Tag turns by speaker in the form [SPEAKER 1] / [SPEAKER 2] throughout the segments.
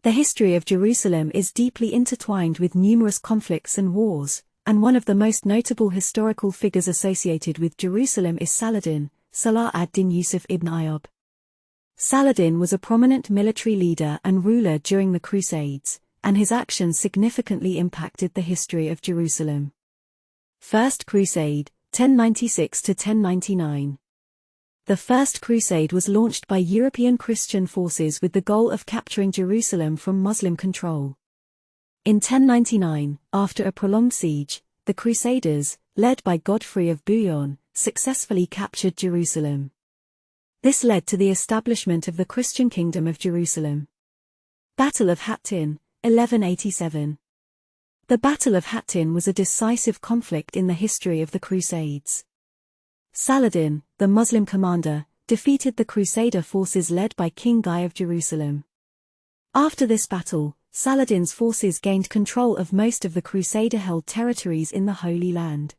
[SPEAKER 1] The history of Jerusalem is deeply intertwined with numerous conflicts and wars, and one of the most notable historical figures associated with Jerusalem is Saladin, Salah ad-Din Yusuf ibn Ayyub. Saladin was a prominent military leader and ruler during the Crusades, and his actions significantly impacted the history of Jerusalem. First Crusade, 1096 to 1099. The First Crusade was launched by European Christian forces with the goal of capturing Jerusalem from Muslim control. In 1099, after a prolonged siege, the Crusaders, led by Godfrey of Bouillon, successfully captured Jerusalem. This led to the establishment of the Christian Kingdom of Jerusalem. Battle of Hattin, 1187. The Battle of Hattin was a decisive conflict in the history of the Crusades. Saladin, the Muslim commander, defeated the Crusader forces led by King Guy of Jerusalem. After this battle, Saladin's forces gained control of most of the Crusader-held territories in the Holy Land.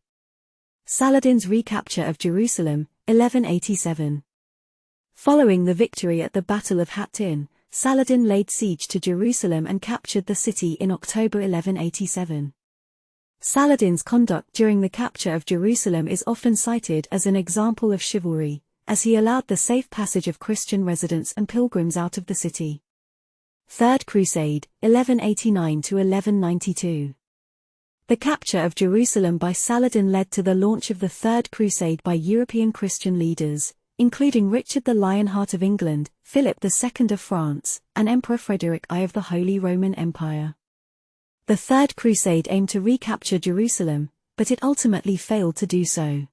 [SPEAKER 1] Saladin's recapture of Jerusalem, 1187. Following the victory at the Battle of Hattin, Saladin laid siege to Jerusalem and captured the city in October 1187. Saladin's conduct during the capture of Jerusalem is often cited as an example of chivalry, as he allowed the safe passage of Christian residents and pilgrims out of the city. Third Crusade, 1189 to 1192. The capture of Jerusalem by Saladin led to the launch of the Third Crusade by European Christian leaders, including Richard the Lionheart of England, Philip II of France, and Emperor Frederick I of the Holy Roman Empire. The Third Crusade aimed to recapture Jerusalem, but it ultimately failed to do so.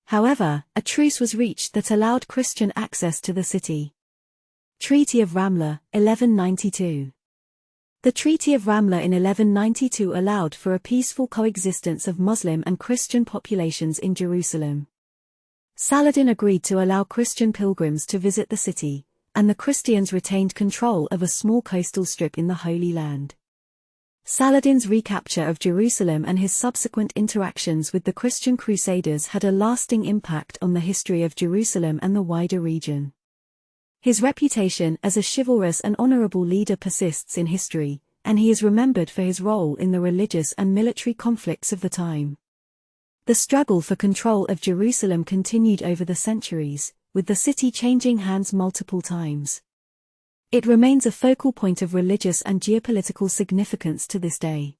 [SPEAKER 1] However, a truce was reached that allowed Christian access to the city. Treaty of Ramla, 1192. The Treaty of Ramla in 1192 allowed for a peaceful coexistence of Muslim and Christian populations in Jerusalem. Saladin agreed to allow Christian pilgrims to visit the city, and the Christians retained control of a small coastal strip in the Holy Land. Saladin's recapture of Jerusalem and his subsequent interactions with the Christian Crusaders had a lasting impact on the history of Jerusalem and the wider region. His reputation as a chivalrous and honorable leader persists in history, and he is remembered for his role in the religious and military conflicts of the time. The struggle for control of Jerusalem continued over the centuries, with the city changing hands multiple times. It remains a focal point of religious and geopolitical significance to this day.